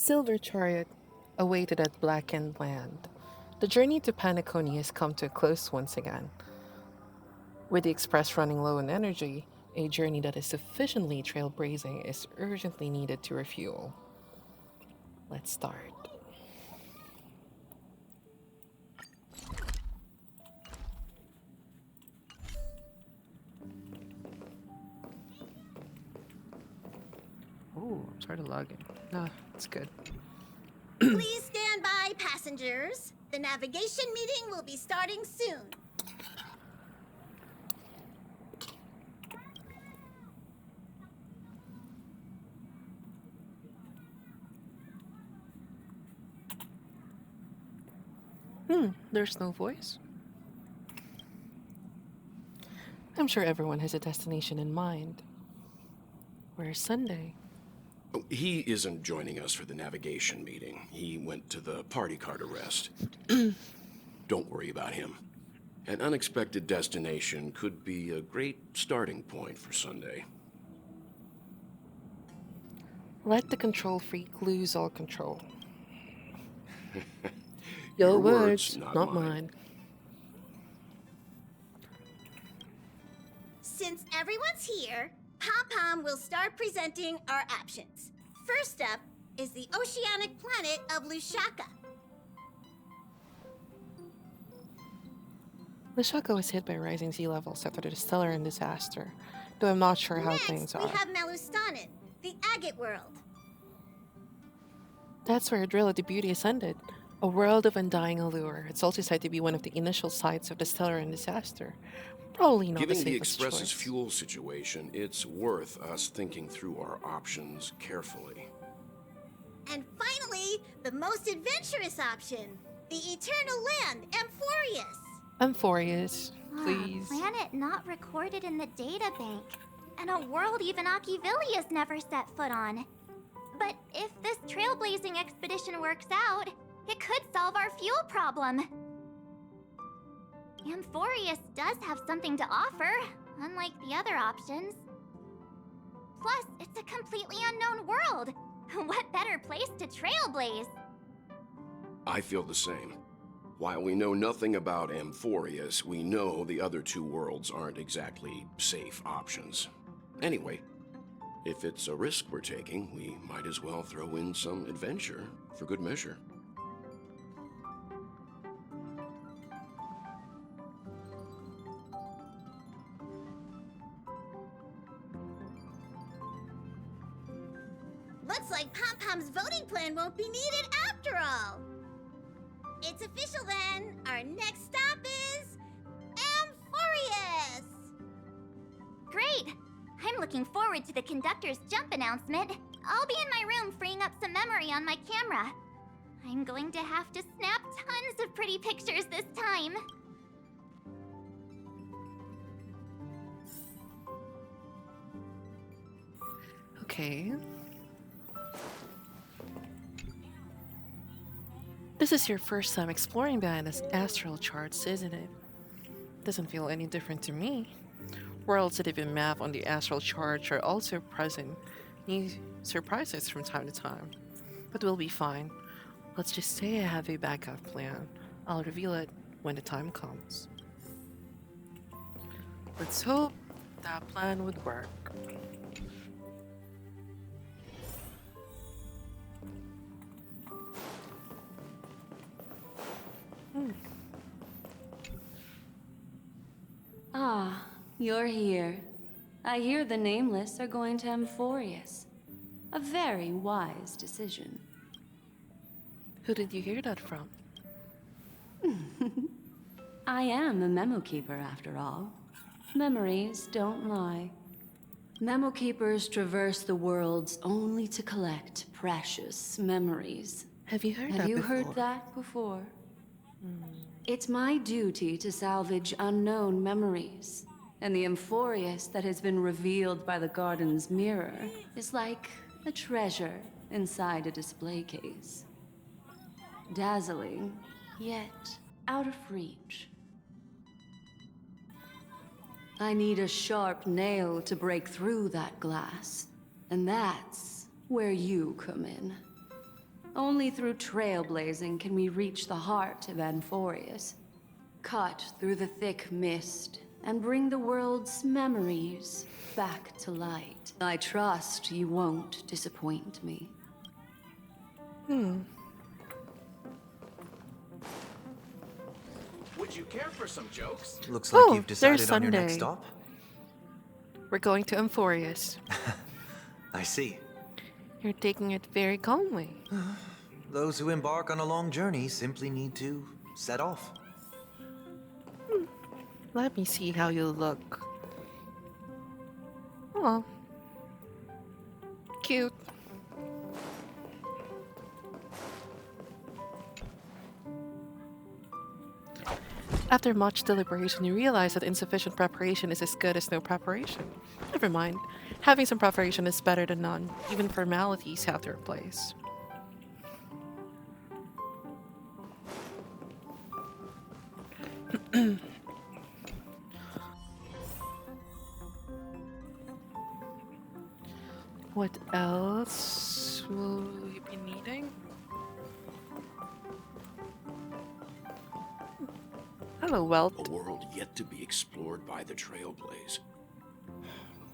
Silver Chariot awaited at Blackened land. The journey to Panacony has come to a close once again. With the Express running low on energy, a journey that is sufficiently trailblazing is urgently needed to refuel. Let's start. Oh, I'm sorry to log in. No, it's good. Please stand by, passengers. The navigation meeting will be starting soon. There's no voice. I'm sure everyone has a destination in mind. Where's Sunday? Oh, he isn't joining us for the navigation meeting. He went to the party car to rest. Don't worry about him. An unexpected destination could be a great starting point for Sunday. Let the control freak lose all control. Your Your words, words, not not mine. mine. Since everyone's here, Pom Pom will start presenting our options. First up is the oceanic planet of Lushaka. Lashaka was hit by rising sea levels after the Stellarian disaster, though I'm not sure how Next, things we are. have Malustanin, the agate world. That's where Adrilla Beauteous ended. A world of undying allure. It's also said to be one of the initial sites of the Stellarian disaster. Probably not the Given the safest Express's choice. fuel situation, it's worth us thinking through our options carefully. And finally, the most adventurous option, the eternal land, Amphorius. Amphorius, please. Planet not recorded in the data bank. And a world even Achivilia's never set foot on. But if this trailblazing expedition works out, it could solve our fuel problem. Amphorius does have something to offer, unlike the other options. Plus, it's a completely unknown world. What better place to trailblaze? I feel the same. While we know nothing about Amphorius, we know the other two worlds aren't exactly safe options. Anyway, if it's a risk we're taking, we might as well throw in some adventure for good measure. Looks like Pom Pom's voting plan won't be needed after all. It's official then. Our next stop is Amphorius. Great! I'm looking forward to the conductor's jump announcement. I'll be in my room freeing up some memory on my camera. I'm going to have to snap tons of pretty pictures this time. Okay. This is your first time exploring behind this astral charts, isn't it? Doesn't feel any different to me. Worlds that have been mapped on the astral charts are also present. New surprises from time to time. But we'll be fine. Let's just say I have a backup plan. I'll reveal it when the time comes. Let's hope that plan would work. Ah, you're here. I hear the Nameless are going to Amphorius. A very wise decision. Who did you hear that from? I am a memo keeper, after all. Memories don't lie. Memo keepers traverse the worlds only to collect precious memories. Have you heard that Have you before? heard that before? It's my duty to salvage unknown memories. And the Amphorius that has been revealed by the garden's mirror is like a treasure inside a display case. Dazzling, yet out of reach. I need a sharp nail to break through that glass. And that's where you come in. Only through trailblazing can we reach the heart of Amphorius. Cut through the thick mist and bring the world's memories back to light. I trust you won't disappoint me. Would you care for some jokes? Looks like Oh, you've there's decided on your next Sunday. stop. We're going to Amphorius. I see. You're taking it very calmly. Those who embark on a long journey simply need to set off. Let me see how you look. Oh. Cute. After much deliberation, you realize that insufficient preparation is as good as no preparation. Never mind. Having some preparation is better than none. Even formalities have their place. What else will we be needing? Hello, Welt. A world yet to be explored by the Trailblaze.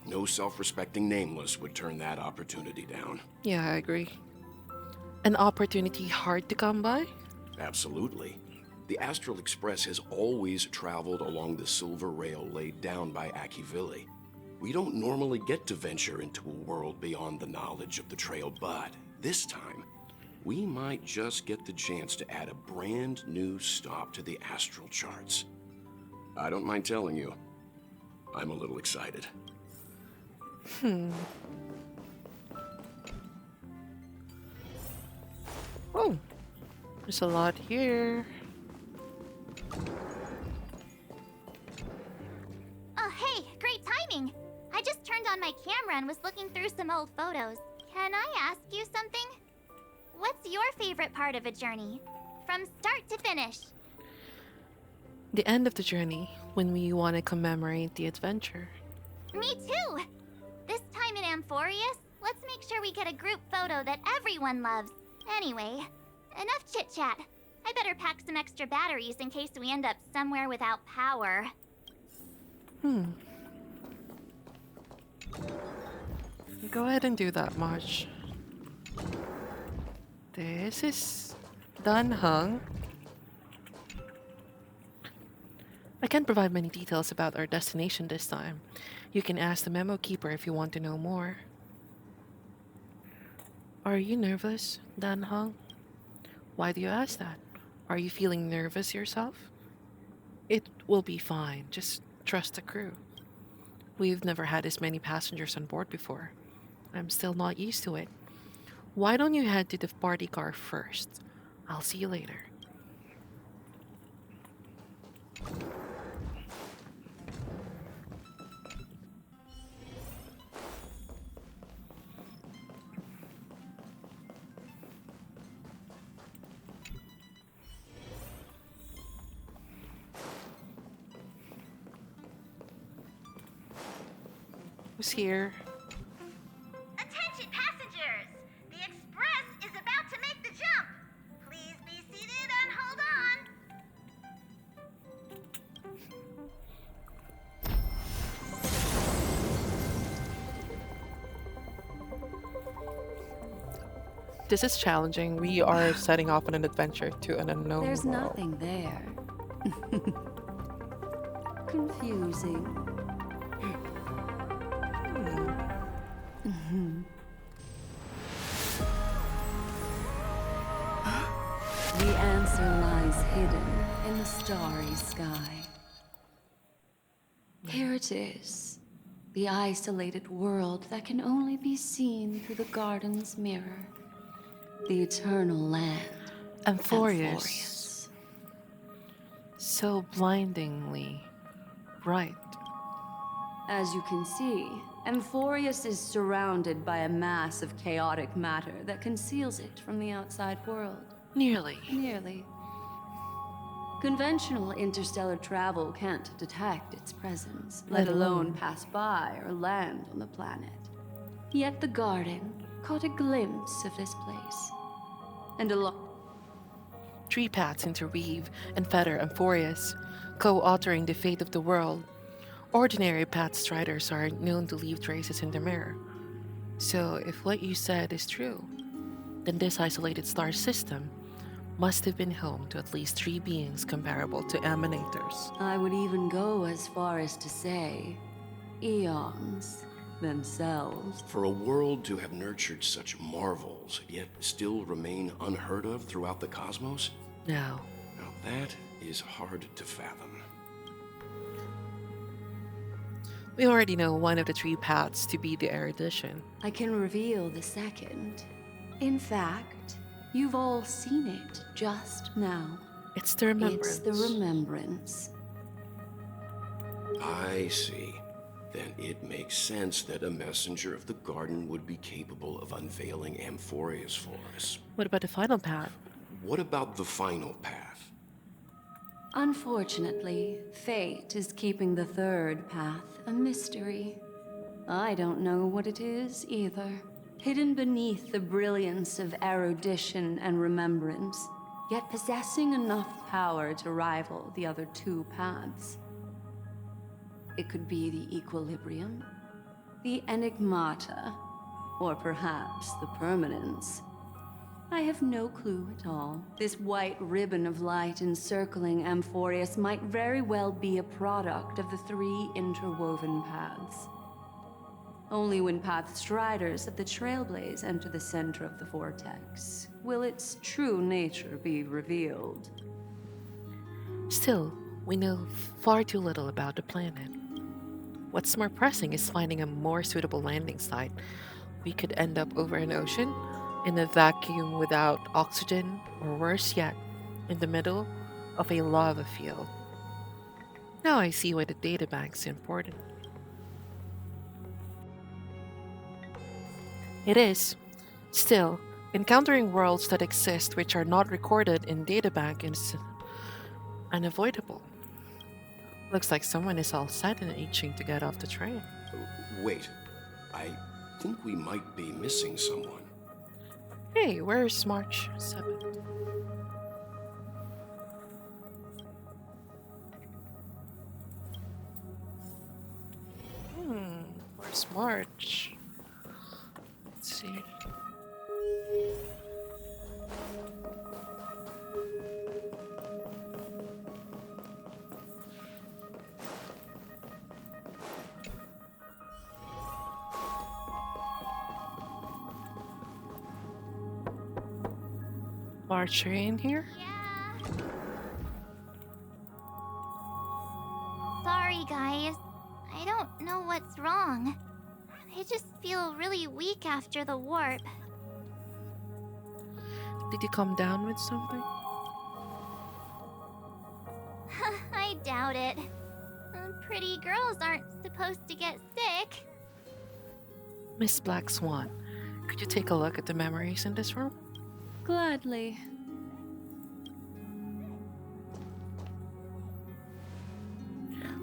No self-respecting nameless would turn that opportunity down. Yeah, I agree. An opportunity hard to come by? Absolutely. The Astral Express has always traveled along the silver rail laid down by Akivili. We don't normally get to venture into a world beyond the knowledge of the trail, but this time, we might just get the chance to add a brand new stop to the astral charts. I don't mind telling you, I'm a little excited. Oh, there's a lot here. Oh, hey, great timing. I just turned on my camera and was looking through some old photos. Can I ask you something? What's your favorite part of a journey? From start to finish. The end of the journey, when we want to commemorate the adventure. Me too! This time in Amphorius, let's make sure we get a group photo that everyone loves. Anyway, enough chit-chat. I better pack some extra batteries in case we end up somewhere without power. Go ahead and do that much. This is done hung. I can't provide many details about our destination this time. You can ask the memo keeper if you want to know more. Are you nervous, Dan Hung? Why do you ask that? Are you feeling nervous yourself? It will be fine. Just trust the crew. We've never had as many passengers on board before. I'm still not used to it. Why don't you head to the party car first? I'll see you later. Who's here? Attention passengers! The express is about to make the jump. Please be seated and hold on. This is challenging. We are setting off on an adventure to an unknown There's world. nothing there. Confusing. The answer lies hidden in the starry sky. Here it is. The isolated world that can only be seen through the garden's mirror. The eternal land. Amphorius. Amphorius. So blindingly bright. As you can see, Amphorius is surrounded by a mass of chaotic matter that conceals it from the outside world. Nearly. Nearly. Conventional interstellar travel can't detect its presence, let alone pass by or land on the planet. Yet the garden caught a glimpse of this place. and along. Three paths interweave and fetter Amphorius, co-authoring the fate of the world. Ordinary path striders are known to leave traces in the mirror. So, if what you said is true, then this isolated star system must have been home to at least three beings comparable to Emanators. I would even go as far as to say, eons themselves. For a world to have nurtured such marvels, yet still remain unheard of throughout the cosmos? Now, Now that is hard to fathom. we already know one of the three paths to be the erudition. I can reveal the second. In fact, you've all seen it just now. It's the remembrance. It's the remembrance. I see. Then it makes sense that a messenger of the garden would be capable of unveiling Amphorius for us. What about the final path? What about the final path? Unfortunately, fate is keeping the third path a mystery. I don't know what it is either. Hidden beneath the brilliance of erudition and remembrance, yet possessing enough power to rival the other two paths. It could be the equilibrium, the enigmata, or perhaps the permanence. I have no clue at all. This white ribbon of light encircling Amphorius might very well be a product of the three interwoven paths. Only when path striders of the Trailblaze enter the center of the vortex will its true nature be revealed. Still, we know far too little about the planet. What's more pressing is finding a more suitable landing site. We could end up over an ocean, in a vacuum without oxygen, or worse yet, in the middle of a lava field. Now I see why the databank's important. It is. Still, encountering worlds that exist which are not recorded in databank is unavoidable. Looks like someone is all set and itching to get off the train. Wait, I think we might be missing someone. Hey, where's March 7th? Where's March? Let's see. March, are you in here? Yeah. Sorry, guys. I don't know what's wrong. I just feel really weak after the warp. Did you come down with something? I doubt it. Pretty girls aren't supposed to get sick. Miss Black Swan, could you take a look at the memories in this room? Gladly.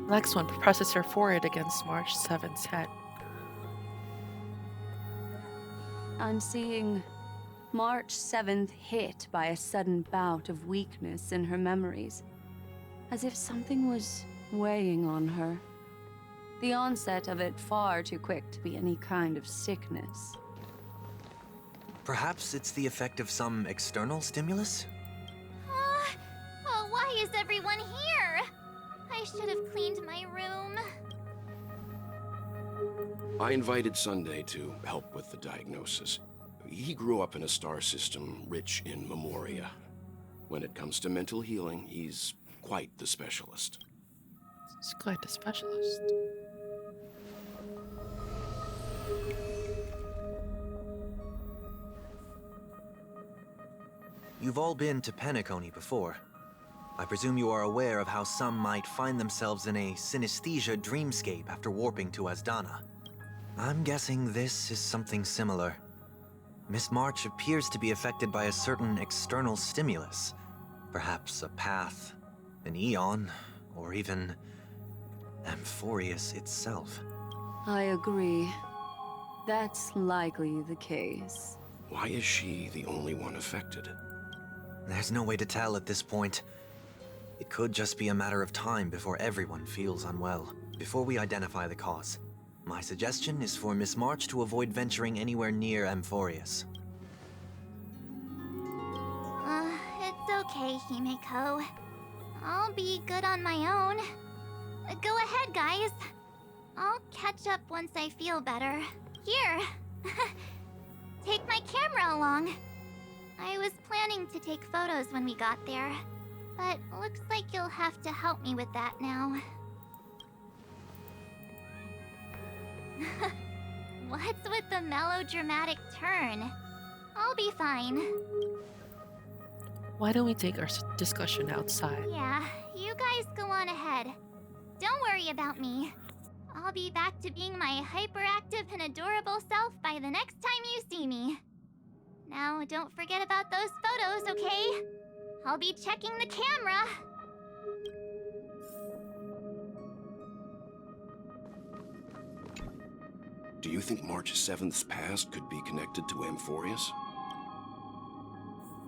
Black Swan presses her forehead against March 7th's head. I'm seeing March 7th hit by a sudden bout of weakness in her memories, as if something was weighing on her. The onset of it far too quick to be any kind of sickness. Perhaps it's the effect of some external stimulus? Oh, why is everyone here? I should have cleaned my room. I invited Sunday to help with the diagnosis. He grew up in a star system rich in memoria. When it comes to mental healing, he's quite the specialist. He's quite a specialist. You've all been to Penacony before. I presume you are aware of how some might find themselves in a synesthesia dreamscape after warping to Asdana. I'm guessing this is something similar. Miss March appears to be affected by a certain external stimulus. Perhaps a path, an eon, or even Amphorius itself. I agree. That's likely the case. Why is she the only one affected? There's no way to tell at this point. It could just be a matter of time before everyone feels unwell. Before we identify the cause, my suggestion is for Miss March to avoid venturing anywhere near Amphorius. It's okay, Himeko. I'll be good on my own. Go ahead, guys. I'll catch up once I feel better. Here. Take my camera along. I was planning to take photos when we got there, but looks like you'll have to help me with that now. What's with the melodramatic turn? I'll be fine. Why don't we take our discussion outside? Yeah, you guys go on ahead. Don't worry about me. I'll be back to being my hyperactive and adorable self by the next time you see me. Now, don't forget about those photos, okay? I'll be checking the camera. Do you think March 7th's past could be connected to Amphorius?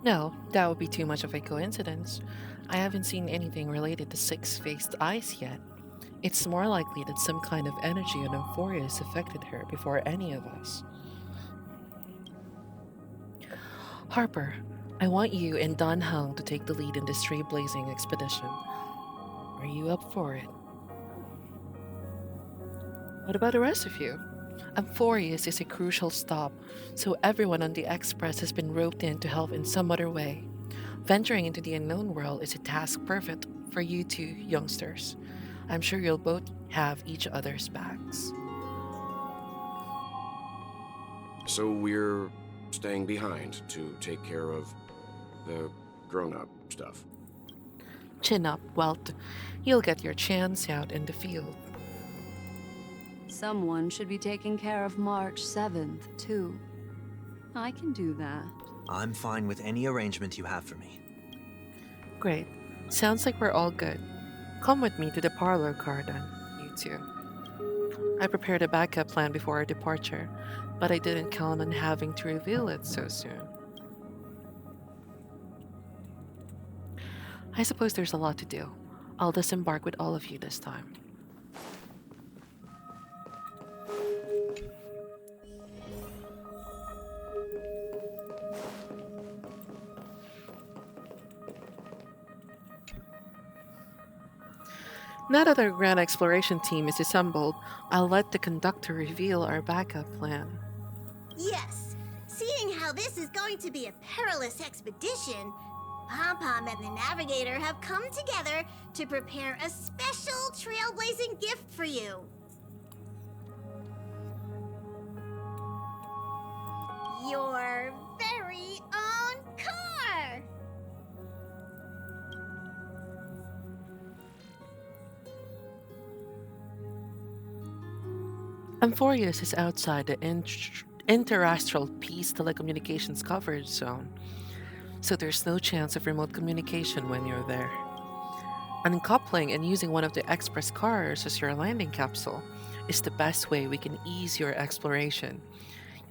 No, that would be too much of a coincidence. I haven't seen anything related to six-faced eyes yet. It's more likely that some kind of energy on Amphorius affected her before any of us. Harper, I want you and Don Hung to take the lead in this trailblazing expedition. Are you up for it? What about the rest of you? Amphorius is a crucial stop, so everyone on the Express has been roped in to help in some other way. Venturing into the unknown world is a task perfect for you two youngsters. I'm sure you'll both have each other's backs. So we're staying behind to take care of the grown-up stuff. Chin up, Welt. You'll get your chance out in the field. Someone should be taking care of March 7th, too. I can do that. I'm fine with any arrangement you have for me. Great. Sounds like we're all good. Come with me to the parlor car then, you two. I prepared a backup plan before our departure, but I didn't count on having to reveal it so soon. I suppose there's a lot to do. I'll disembark with all of you this time. Now that our grand exploration team is assembled, I'll let the conductor reveal our backup plan. Yes. Seeing how this is going to be a perilous expedition, Pom-Pom and the Navigator have come together to prepare a special trailblazing gift for you. Your very own car! Amphorius is outside the interastral peace telecommunications coverage zone, so there's no chance of remote communication when you're there. Uncoupling and using one of the express cars as your landing capsule is the best way we can ease your exploration.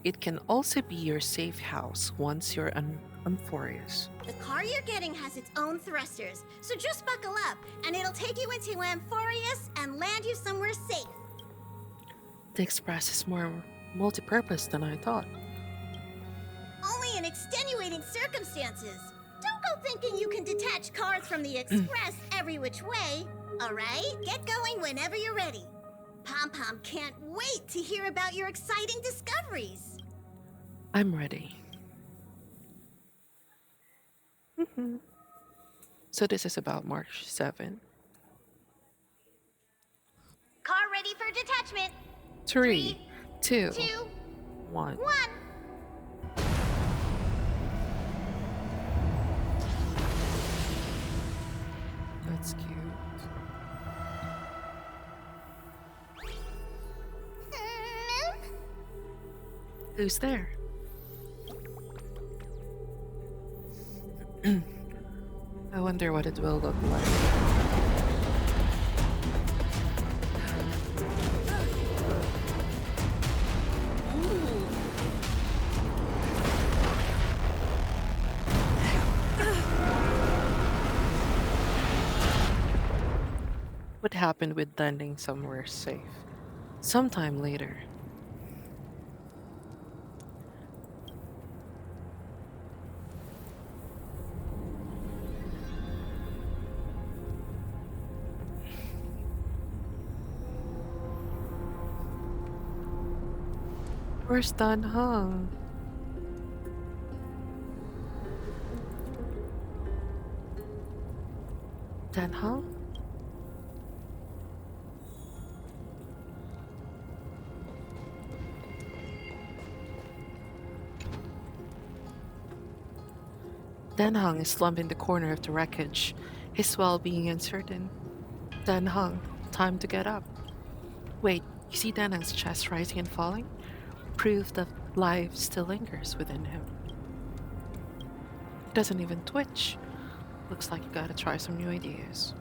It can also be your safe house once you're on Amphorius. The car you're getting has its own thrusters, so just buckle up, and it'll take you into Amphorius and land you somewhere safe. The Express is more multi-purpose than I thought. Only in extenuating circumstances. Don't go thinking you can detach cars from the Express every which way. All right, get going whenever you're ready. Pom-Pom can't wait to hear about your exciting discoveries. I'm ready. So this is about March 7th. Car ready for detachment. 3, 2, 2, 1. 1. That's cute. Who's there? I wonder what it will look like. happened with landing somewhere safe. Sometime later. Where's Dan Hung? Dan Hung? Dan Hung is slumped in the corner of the wreckage, his well being uncertain. Dan Hung, time to get up. Wait, you see Dan Hung's chest rising and falling? Proof that life still lingers within him. He doesn't even twitch. Looks like you gotta try some new ideas.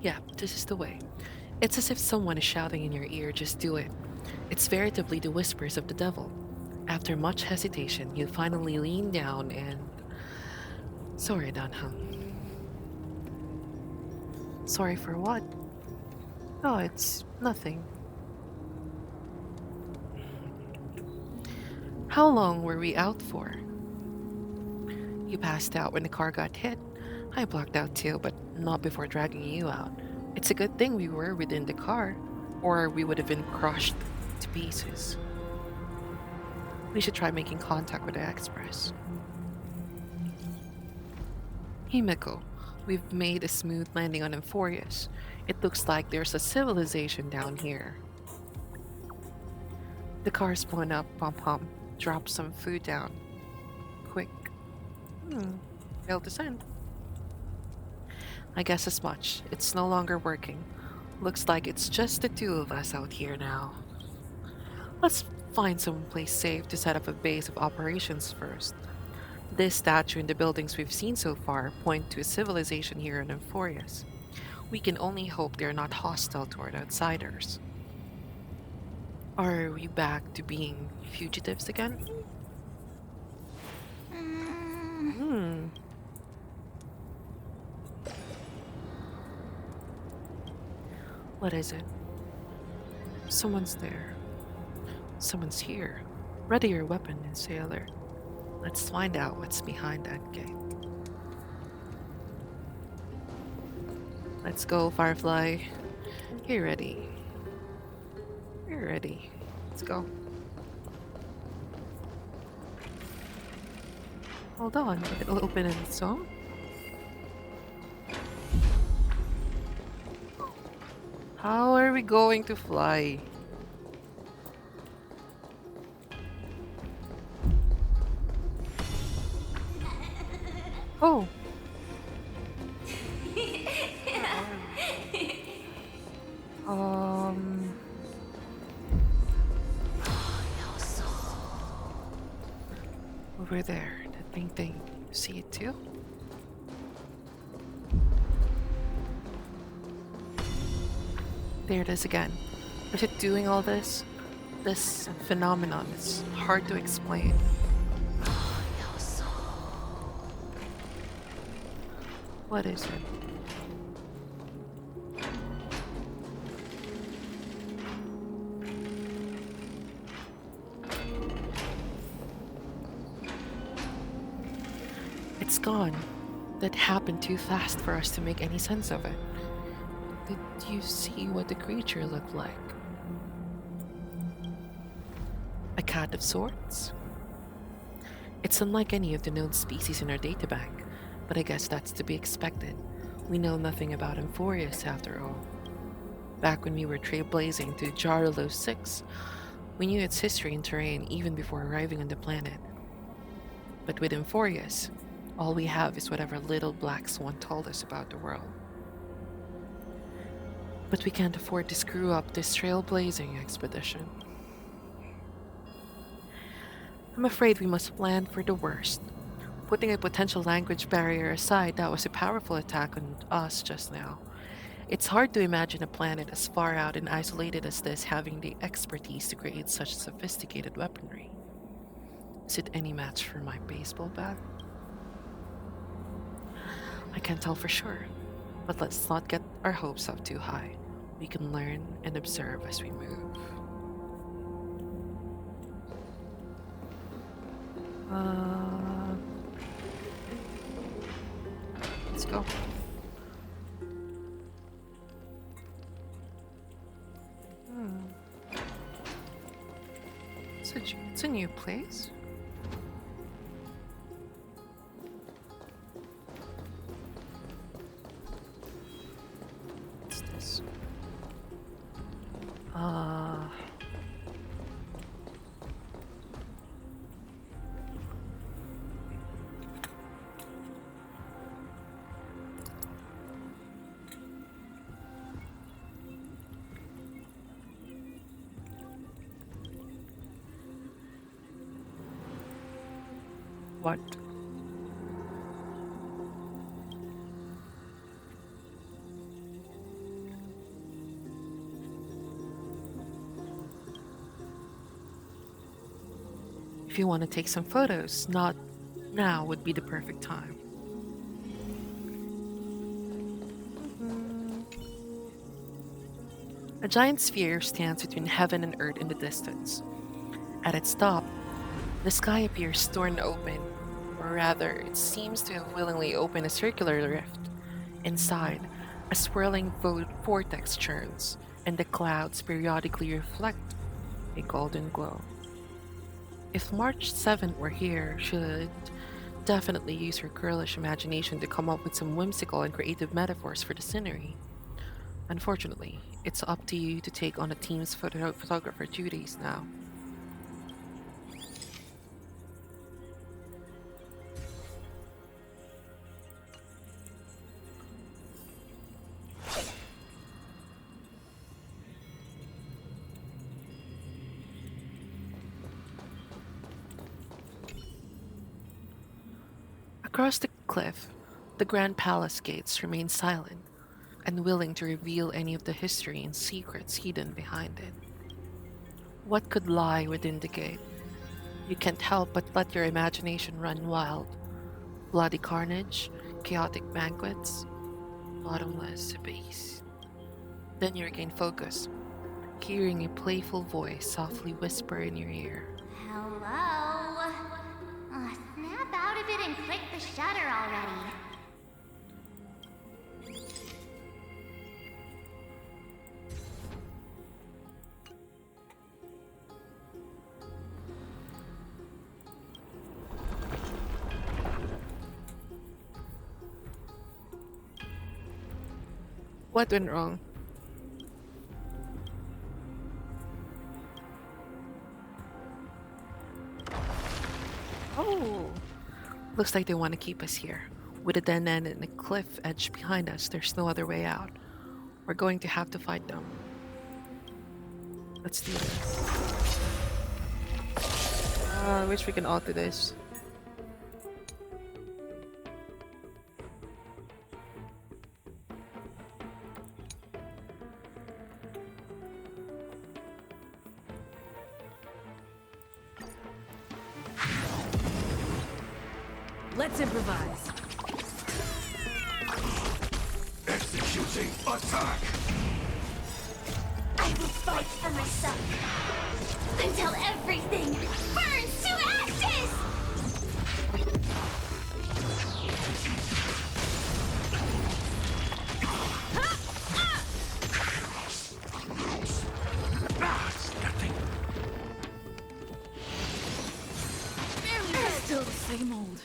Yeah, this is the way. It's as if someone is shouting in your ear, just do it. It's veritably the whispers of the devil. After much hesitation, you finally lean down and... Sorry, Danhang. Sorry for what? Oh, it's nothing. How long were we out for? You passed out when the car got hit. I blacked out too, but not before dragging you out. It's a good thing we were within the car, or we would have been crushed to pieces. We should try making contact with the Express. Himiko, we've made a smooth landing on Emphorius. It looks like there's a civilization down here. The car's blown up, pom-pom. Drop some food down. Quick. Failed to send. I guess as much. It's no longer working. Looks like it's just the two of us out here now. Let's find some place safe to set up a base of operations first. This statue and the buildings we've seen so far point to a civilization here in Emphorius. We can only hope they're not hostile toward outsiders. Are we back to being fugitives again? What is it? Someone's there. Someone's here. Ready your weapon, sailor. Let's find out what's behind that gate. Let's go, Firefly. You're ready. You're ready. Let's go. Hold on, it'll open in its own. How are we going to fly? Oh. Over there, that pink thing. You see it too? There it is again. Is it doing all this? This phenomenon is hard to explain. What is it? It's gone. That happened too fast for us to make any sense of it. Did you see what the creature looked like? A cat of sorts? It's unlike any of the known species in our databank, but I guess that's to be expected. We know nothing about Emphorius after all. Back when we were trailblazing to Jarlo 6, we knew its history and terrain even before arriving on the planet. But with Emphorius, all we have is whatever little black swan told us about the world. But we can't afford to screw up this trailblazing expedition. I'm afraid we must plan for the worst. Putting a potential language barrier aside, that was a powerful attack on us just now. It's hard to imagine a planet as far out and isolated as this having the expertise to create such sophisticated weaponry. Is it any match for my baseball bat? I can't tell for sure, but let's not get our hopes up too high. We can learn and observe as we move. Let's go. It's a new place. What's this? What? If you want to take some photos, not now would be the perfect time. A giant sphere stands between heaven and earth in the distance. At its top, the sky appears torn open, or rather, it seems to have willingly opened a circular rift. Inside, a swirling vortex churns, and the clouds periodically reflect a golden glow. If March 7th were here, she'd definitely use her girlish imagination to come up with some whimsical and creative metaphors for the scenery. Unfortunately, it's up to you to take on the team's photographer duties now. Across the cliff, the Grand Palace gates remain silent, unwilling to reveal any of the history and secrets hidden behind it. What could lie within the gate? You can't help but let your imagination run wild. Bloody carnage, chaotic banquets, bottomless abyss. Then you regain focus, hearing a playful voice softly whisper in your ear. Hello? Snap out of it and click the shutter already. What went wrong? Oh! Looks like they want to keep us here. With a dead end and a cliff edge behind us, there's no other way out. We're going to have to fight them. Let's do this. I wish we can alter this. Let's improvise. Executing attack! I will fight for myself until everything burns to ashes! It's nothing. Still the same old.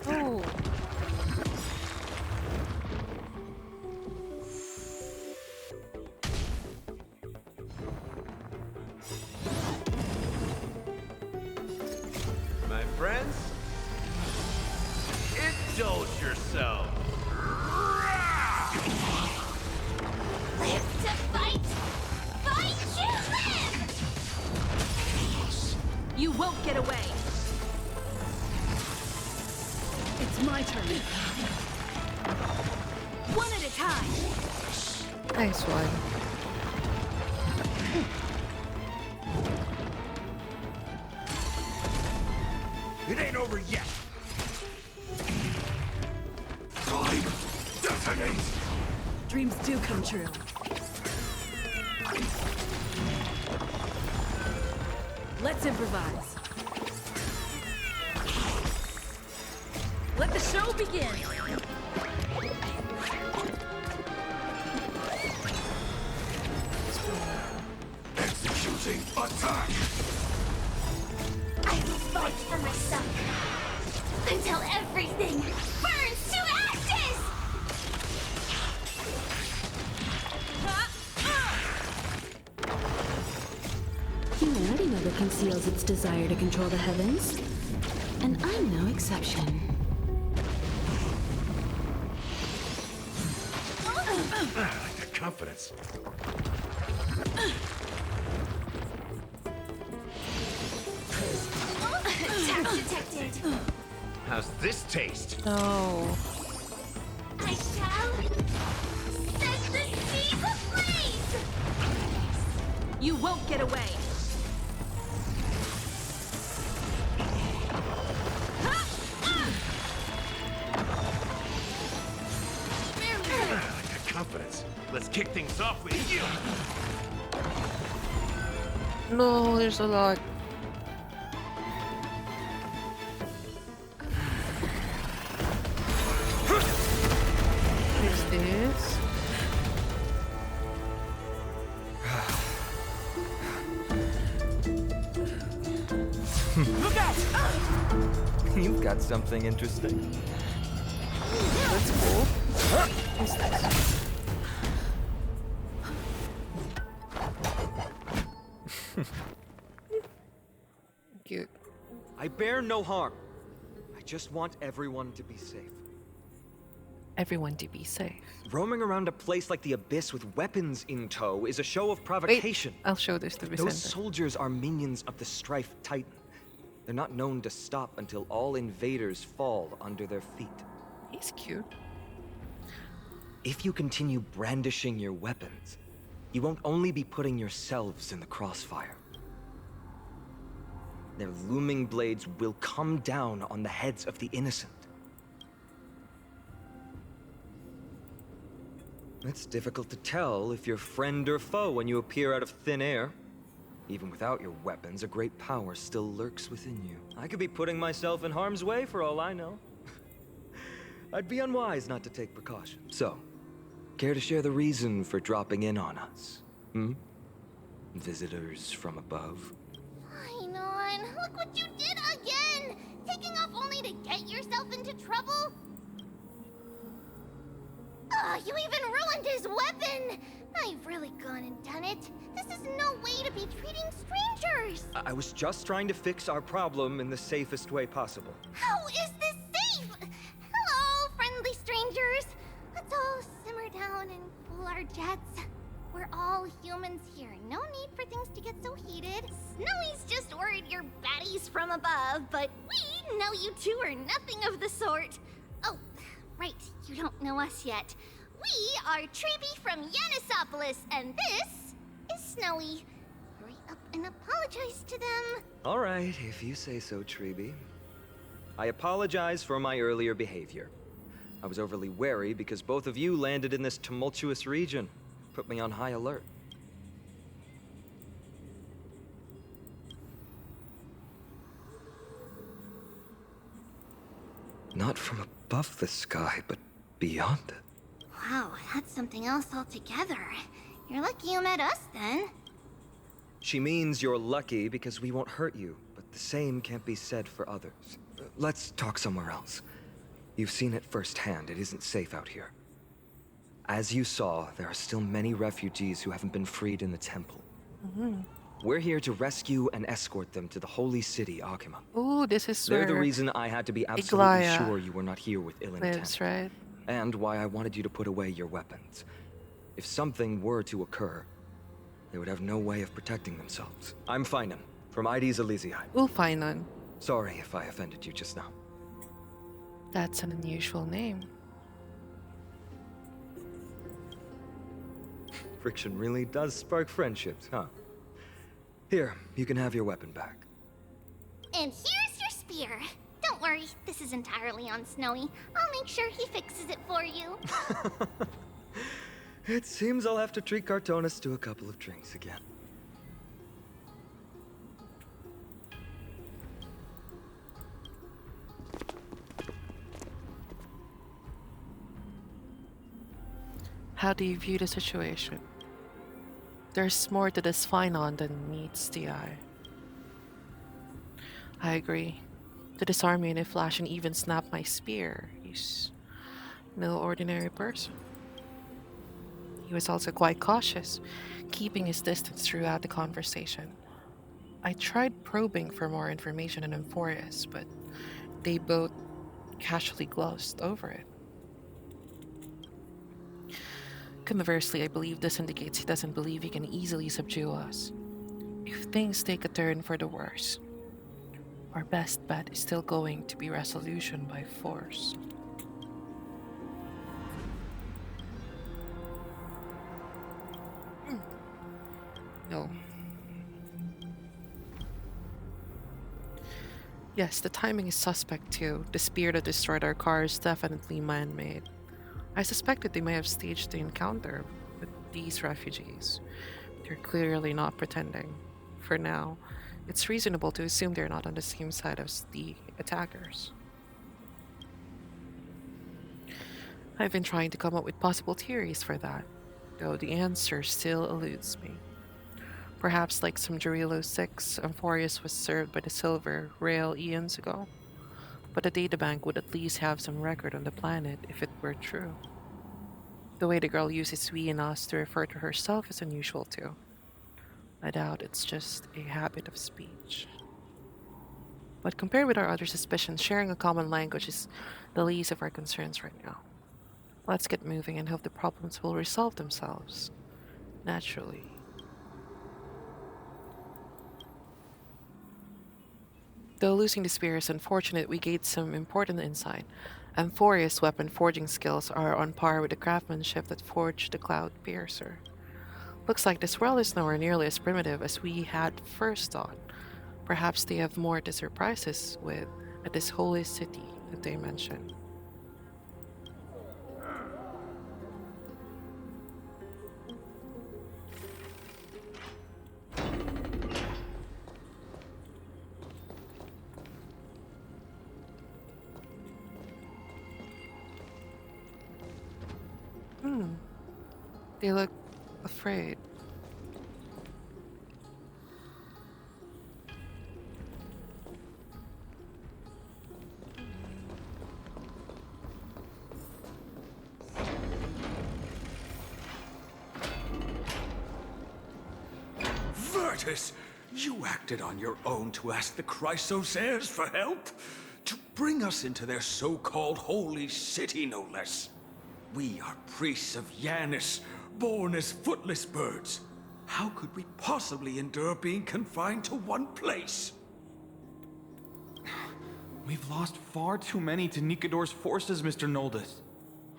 Oh! My friends, indulge yourself. Live to fight! Fight to live! You won't get away. It's my turn. One at a time. Nice one. It ain't over yet. Time Detonate! Dreams do come true. Let's improvise. Let the show begin. Executing attack! I will fight for myself until everything burns to ashes! Humanity never conceals its desire to control the heavens. And I'm no exception. I like that confidence. Attack detected. How's this taste? No. I shall set the seas ablaze! You won't get away. I like that confidence. Let's kick things off with you. No, there's a lot. There's this. Look out! You've got something interesting. That's cool. What's this? Cute. I bear no harm. I just want everyone to be safe. Everyone to be safe. Roaming around a place like the Abyss with weapons in tow is a show of provocation. Wait, I'll show this to Vicente. Those soldiers are minions of the Strife Titan. They're not known to stop until all invaders fall under their feet. He's cute. If you continue brandishing your weapons, you won't only be putting yourselves in the crossfire. Their looming blades will come down on the heads of the innocent. It's difficult to tell if you're friend or foe when you appear out of thin air. Even without your weapons, a great power still lurks within you. I could be putting myself in harm's way for all I know. I'd be unwise not to take precaution. So, care to share the reason for dropping in on us? Visitors from above? Fine on. Look what you did again! Taking off only to get yourself into trouble? Oh, you even ruined his weapon! I've really gone and done it. This is no way to be treating strangers! I was just trying to fix our problem in the safest way possible. How is this safe? Hello, friendly strangers. Let's all simmer down and cool our jets. We're all humans here. No need for things to get so heated. Snowy's just worried you're baddies from above, but we know you two are nothing of the sort. Oh, right, you don't know us yet. We are Treeby from Yanisopolis, and this is Snowy. Hurry up and apologize to them. All right, if you say so, Treeby. I apologize for my earlier behavior. I was overly wary because both of you landed in this tumultuous region. Put me on high alert. Not from above the sky, but beyond it. Wow, that's something else altogether. You're lucky you met us, then. She means you're lucky because we won't hurt you, but the same can't be said for others. Let's talk somewhere else. You've seen it firsthand. It isn't safe out here. As you saw, there are still many refugees who haven't been freed in the temple. We're here to rescue and escort them to the holy city, Akima. Ooh, this is They're where the reason I had to be absolutely Iglaya sure you were not here with ill intent. lives, right? And why I wanted you to put away your weapons. If something were to occur, they would have no way of protecting themselves. I'm Finan, from Ides Elysiae. We'll find none. Sorry if I offended you just now. That's an unusual name. Friction really does spark friendships, huh? Here, you can have your weapon back. And here's your spear. Don't worry, this is entirely on Snowy. I'll make sure he fixes it for you. It seems I'll have to treat Cartonis to a couple of drinks again. How do you view the situation? There's more to this phenomenon than meets the eye. I agree. To disarm me in a flash and even snap my spear, he's no ordinary person. He was also quite cautious, keeping his distance throughout the conversation. I tried probing for more information on Amphorius, but they both casually glossed over it. Conversely, I believe this indicates he doesn't believe he can easily subdue us. If things take a turn for the worse, our best bet is still going to be resolution by force. No. Yes, the timing is suspect too. The spear that destroyed our car is definitely man-made. I suspected they may have staged the encounter with these refugees. They're clearly not pretending. For now, it's reasonable to assume they're not on the same side as the attackers. I've been trying to come up with possible theories for that, though the answer still eludes me. Perhaps like some Jarilo 6, Amphorius was served by the Silver Rail eons ago. But the databank would at least have some record on the planet if it were true. The way the girl uses we and us to refer to herself is unusual too. I doubt it's just a habit of speech. But compared with our other suspicions, sharing a common language is the least of our concerns right now. Let's get moving and hope the problems will resolve themselves. Naturally. Though losing the spear is unfortunate, we gained some important insight. Amphorius' weapon forging skills are on par with the craftsmanship that forged the Cloud Piercer. Looks like this world is nowhere nearly as primitive as we had first thought. Perhaps they have more to surprise us with at this holy city that they mentioned. They look afraid. Virtus, you acted on your own to ask the Chrysos heirs for help? To bring us into their so-called holy city, no less. We are priests of Yanis, born as footless birds. How could we possibly endure being confined to one place? We've lost far too many to Nikador's forces, Mr. Noldus.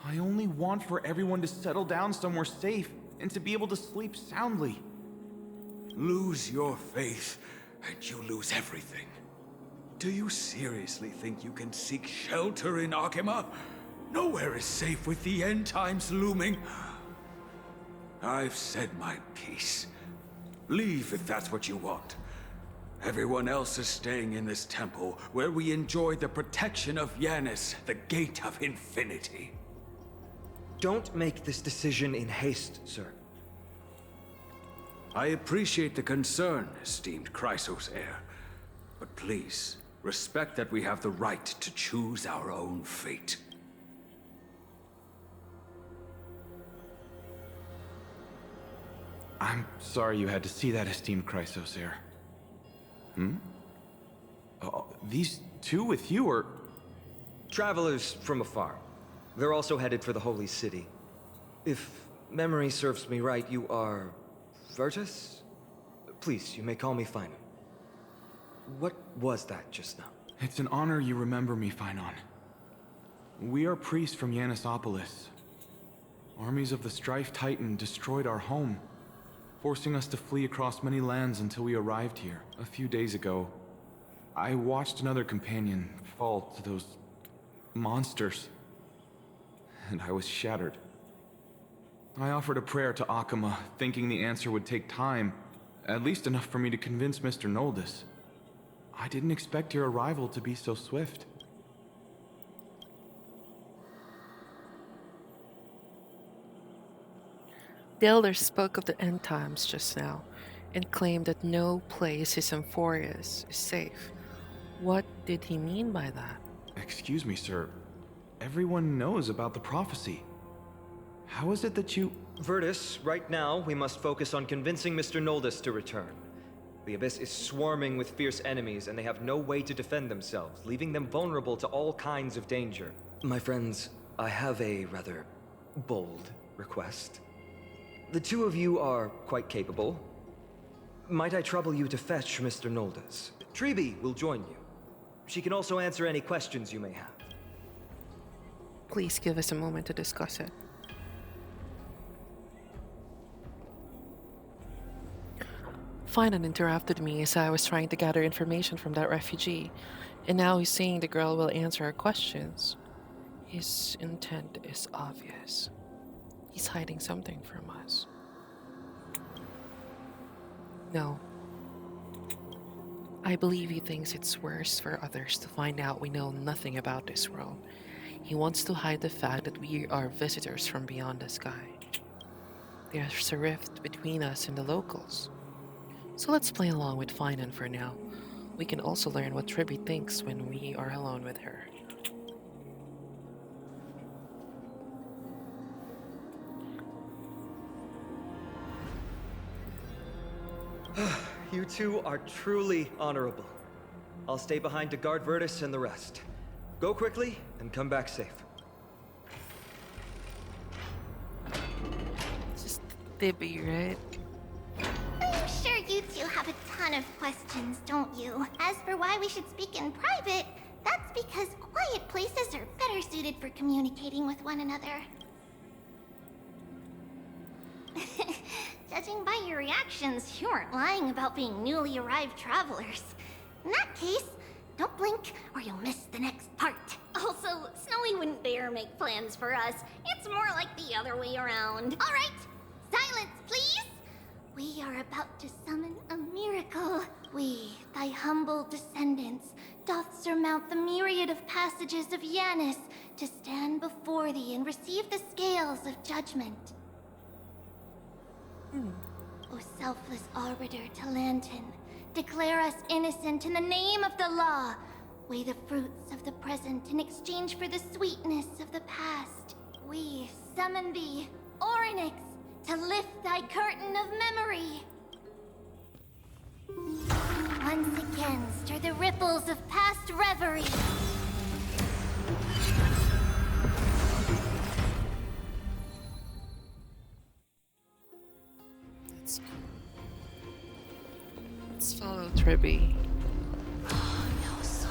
I only want for everyone to settle down somewhere safe and to be able to sleep soundly. Lose your faith, and you lose everything. Do you seriously think you can seek shelter in Akima? Nowhere is safe with the end times looming. I've said my piece. Leave if that's what you want. Everyone else is staying in this temple, where we enjoy the protection of Yanis, the Gate of Infinity. Don't make this decision in haste, sir. I appreciate the concern, esteemed Chrysos heir. But please, respect that we have the right to choose our own fate. I'm sorry you had to see that, esteemed Chrysos heir. These two with you are... Travelers from afar. They're also headed for the Holy City. If memory serves me right, you are... Virtus? Please, you may call me Finon. What was that just now? It's an honor you remember me, Finon. We are priests from Yanisopolis. Armies of the Strife Titan destroyed our home, forcing us to flee across many lands until we arrived here. A few days ago, I watched another companion fall to those monsters, and I was shattered. I offered a prayer to Akama, thinking the answer would take time, at least enough for me to convince Mr. Noldus. I didn't expect your arrival to be so swift. The elder spoke of the end times just now and claimed that no place in Symphorius is safe. What did he mean by that? Excuse me, sir. Everyone knows about the prophecy. How is it that you... Virtus, right now we must focus on convincing Mr. Noldus to return. The Abyss is swarming with fierce enemies, and they have no way to defend themselves, leaving them vulnerable to all kinds of danger. My friends, I have a rather bold request. The two of you are quite capable. Might I trouble you to fetch Mr. Noldus? Treeby will join you. She can also answer any questions you may have. Please give us a moment to discuss it. Finan interrupted me as I was trying to gather information from that refugee, and now he's saying the girl will answer our questions. His intent is obvious. He's hiding something from us. No. I believe he thinks it's worse for others to find out we know nothing about this world. He wants to hide the fact that we are visitors from beyond the sky. There's a rift between us and the locals. So let's play along with Finan for now. We can also learn what Treeby thinks when we are alone with her. You two are truly honorable. I'll stay behind to guard Virtus and the rest. Go quickly and come back safe. Just Tibby, right? I'm sure you two have a ton of questions, don't you? As for why we should speak in private, that's because quiet places are better suited for communicating with one another. Judging by your reactions, you aren't lying about being newly arrived travelers. In that case, don't blink or you'll miss the next part. Also, Snowy wouldn't dare make plans for us. It's more like the other way around. All right, silence, please. We are about to summon a miracle. We, thy humble descendants, doth surmount the myriad of passages of Yanis to stand before thee and receive the scales of judgment. O selfless arbiter Talantin, declare us innocent in the name of the law. Weigh the fruits of the present in exchange for the sweetness of the past. We summon thee, Orynyx, to lift thy curtain of memory. Once again, stir the ripples of past reverie. Let's follow Treeby. No soul.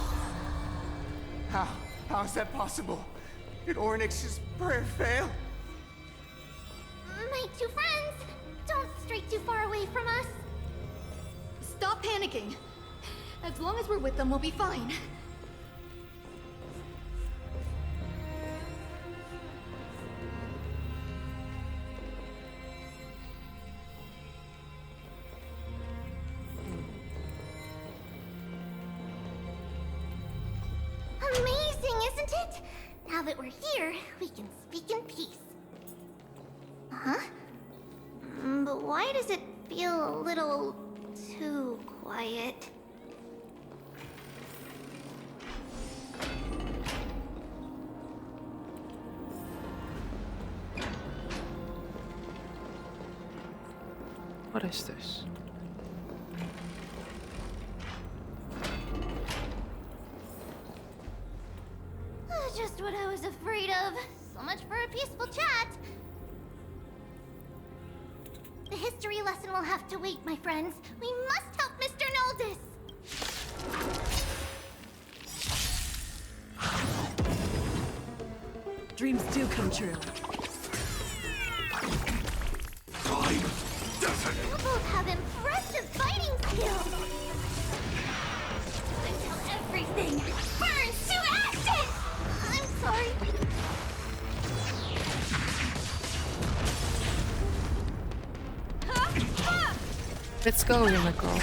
How is that possible? Did Orynyx's prayer fail? My two friends, don't stray too far away from us. Stop panicking. As long as we're with them, we'll be fine. Amazing, isn't it? Now that we're here, we can speak in peace. Huh? But why does it feel a little too quiet? What is this? Just what I was afraid of. So much for a peaceful chat. The history lesson will have to wait, my friends. We must help Mr. Noldus. Dreams do come true. You both have impressive fighting skills. I tell everything. Burn to Let's go, Unicorn.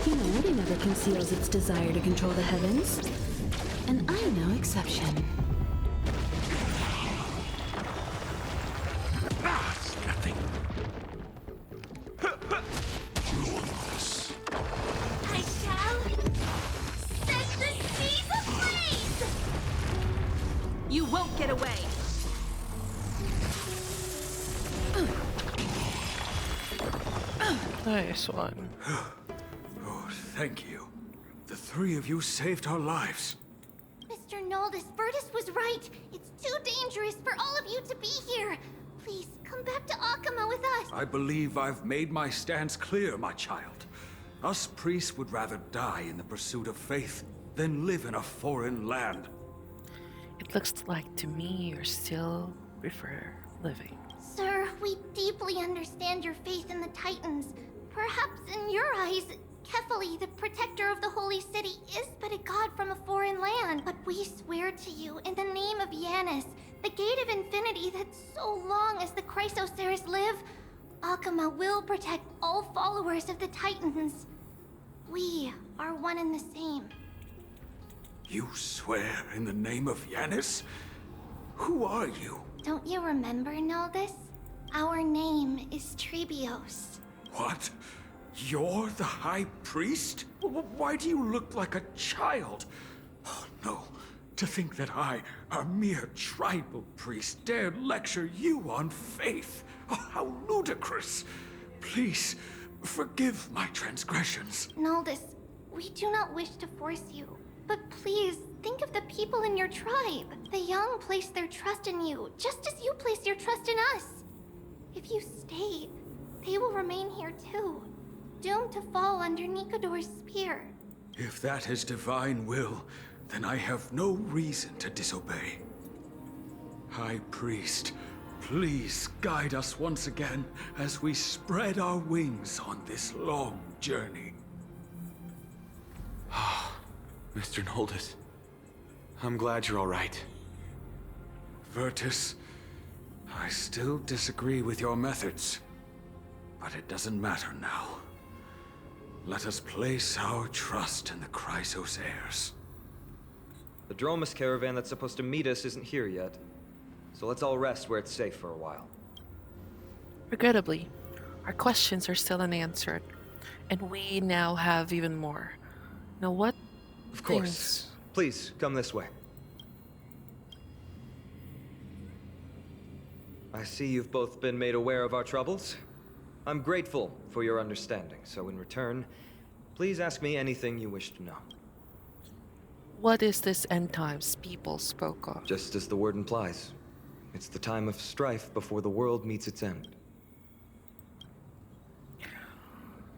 Humanity never conceals its desire to control the heavens. And I'm no exception. It's nothing. I shall set the seas ablaze! You won't get away! Nice one. Oh, thank you. The three of you saved our lives. Mr. Noldus, Virtus was right. It's too dangerous for all of you to be here. Please, come back to Akama with us. I believe I've made my stance clear, my child. Us priests would rather die in the pursuit of faith than live in a foreign land. It looks like to me you still prefer living. Sir, we deeply understand your faith in the Titans. Perhaps in your eyes, Kefali, the protector of the Holy City, is but a god from a foreign land. But we swear to you, in the name of Yanis, the Gate of Infinity, that so long as the Chrysoceres live, Akama will protect all followers of the Titans. We are one and the same. You swear in the name of Yanis? Who are you? Don't you remember, Noldus? Our name is Trebios. What? You're the High Priest? Why do you look like a child? Oh, no. To think that I, a mere tribal priest, dare lecture you on faith. Oh, how ludicrous. Please, forgive my transgressions. Noldus, we do not wish to force you, but please think of the people in your tribe. The young place their trust in you, just as you place your trust in us. If you stay, they will remain here too, doomed to fall under Nikador's spear. If that is divine will, then I have no reason to disobey. High Priest, please guide us once again as we spread our wings on this long journey. Mr. Noldus, I'm glad you're all right. Virtus, I still disagree with your methods, but it doesn't matter now. Let us place our trust in the Chrysos heirs. The Dromus caravan that's supposed to meet us isn't here yet, so let's all rest where it's safe for a while. Regrettably, our questions are still unanswered, and we now have even more. Now what? Of course. Please, come this way. I see you've both been made aware of our troubles. I'm grateful for your understanding, so in return, please ask me anything you wish to know. What is this end times people spoke of? Just as the word implies. It's the time of strife before the world meets its end.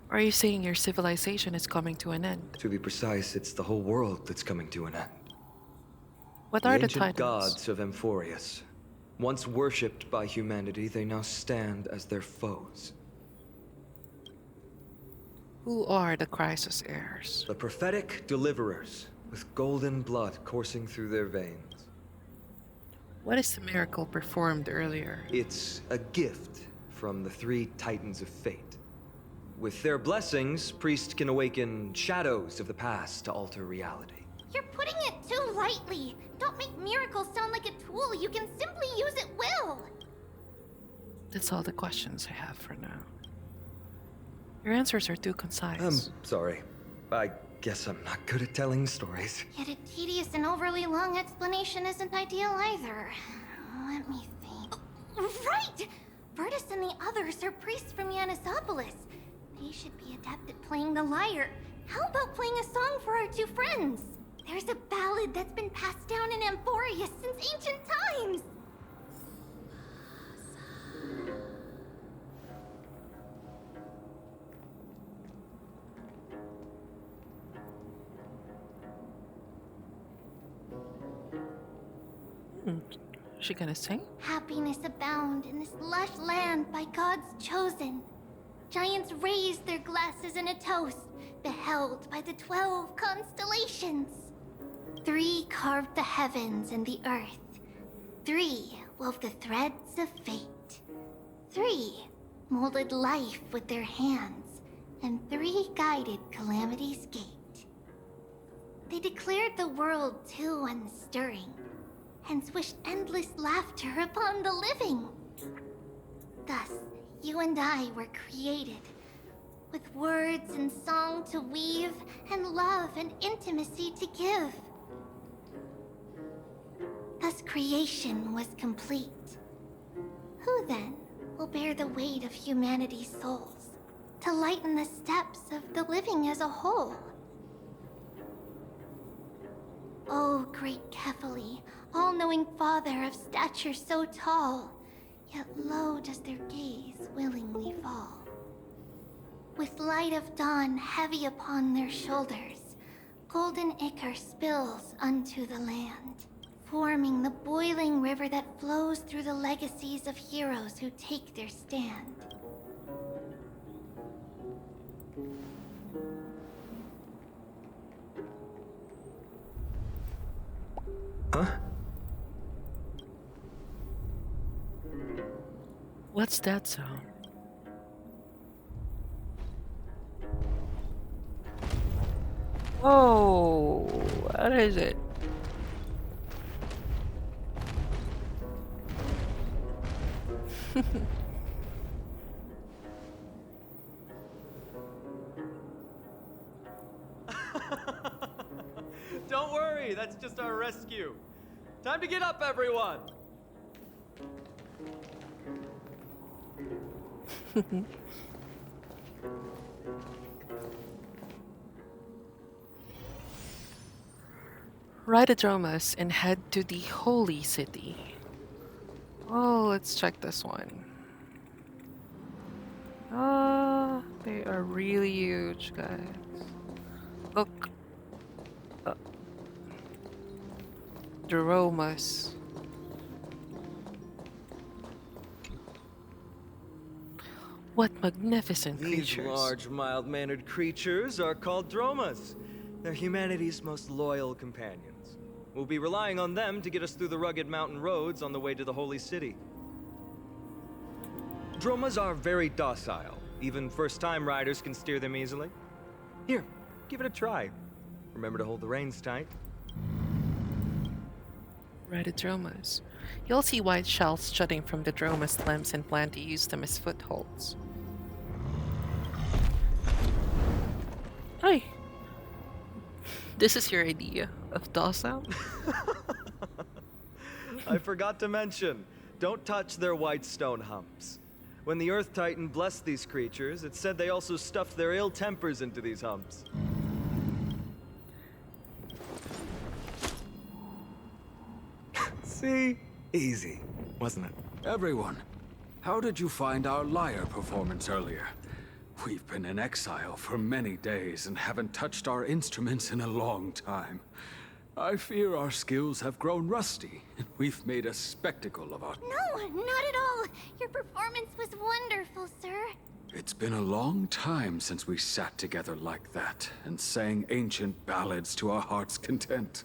Are you saying your civilization is coming to an end? To be precise, it's the whole world that's coming to an end. What are the ancient Titans? gods of Amphorius. Once worshipped by humanity, they now stand as their foes. Who are the Chrysos heirs? The prophetic deliverers, with golden blood coursing through their veins. What is the miracle performed earlier? It's a gift from the three Titans of Fate. With their blessings, priests can awaken shadows of the past to alter reality. You're putting it too lightly. Don't make miracles sound like a tool you can simply use at will. That's all the questions I have for now. Your answers are too concise. Sorry. I guess I'm not good at telling stories. Yet a tedious and overly long explanation isn't ideal either. Let me think. Right! Virtus and the others are priests from Yanisopolis. They should be adept at playing the lyre. How about playing a song for our two friends? There's a ballad that's been passed down in Amphorius since ancient times. Is she gonna sing? Happiness abound in this lush land by God's chosen. Giants raise their glasses in a toast, beheld by the 12 constellations. 3 carved the heavens and the earth. 3 wove the threads of fate. 3 molded life with their hands, and 3 guided Calamity's gate. They declared the world too unstirring, hence wished endless laughter upon the living. Thus, you and I were created, with words and song to weave, and love and intimacy to give. Thus creation was complete. Who then will bear the weight of humanity's souls, to lighten the steps of the living as a whole? O great Kefali, all-knowing father of stature so tall, yet low does their gaze willingly fall. With light of dawn heavy upon their shoulders, golden ichor spills unto the land, forming the boiling river that flows through the legacies of heroes who take their stand. Huh? What's that sound? Whoa, what is it? Don't worry, that's just our rescue. Time to get up, everyone! Ride a Dromas and head to the Holy City. Oh, let's check this one. Ah, they are really huge, guys. Look. Dromas. What magnificent These creatures. large, mild-mannered creatures are called Dromas. They're humanity's most loyal companions. We'll be relying on them to get us through the rugged mountain roads on the way to the Holy City. Dromas are very docile. Even first-time riders can steer them easily. Here, give it a try. Remember to hold the reins tight. Ride a Dromas. You'll see white shells jutting from the Dromas limbs and plan to use them as footholds. Hi. This is your idea of docile? I forgot to mention, don't touch their white stone humps. When the Earth Titan blessed these creatures, it said they also stuffed their ill tempers into these humps. See? Easy, wasn't it? Everyone, how did you find our lyre performance earlier? We've been in exile for many days and haven't touched our instruments in a long time. I fear our skills have grown rusty, and we've made a spectacle of our... No, not at all. Your performance was wonderful, sir. It's been a long time since we sat together like that and sang ancient ballads to our heart's content.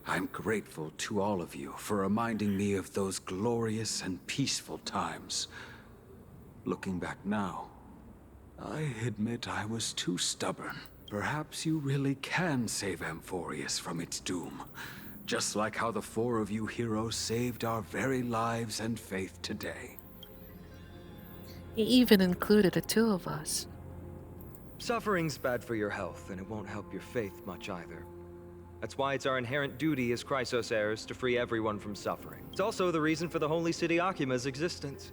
I'm grateful to all of you for reminding me of those glorious and peaceful times. Looking back now, I admit I was too stubborn. Perhaps you really can save Amphorius from its doom. Just like how the 4 of you heroes saved our very lives and faith today. He even included the 2 of us. Suffering's bad for your health, and it won't help your faith much either. That's why it's our inherent duty as Chrysos heirs to free everyone from suffering. It's also the reason for the Holy City Akima's existence.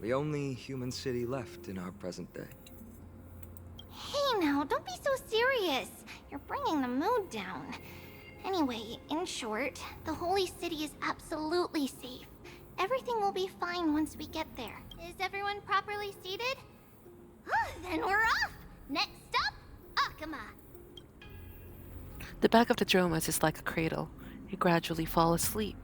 The only human city left in our present day. Hey now, don't be so serious. You're bringing the mood down. Anyway, in short, the Holy City is absolutely safe. Everything will be fine once we get there. Is everyone properly seated? Then we're off! Next up, Akama! The back of the Dromas is like a cradle. You gradually fall asleep,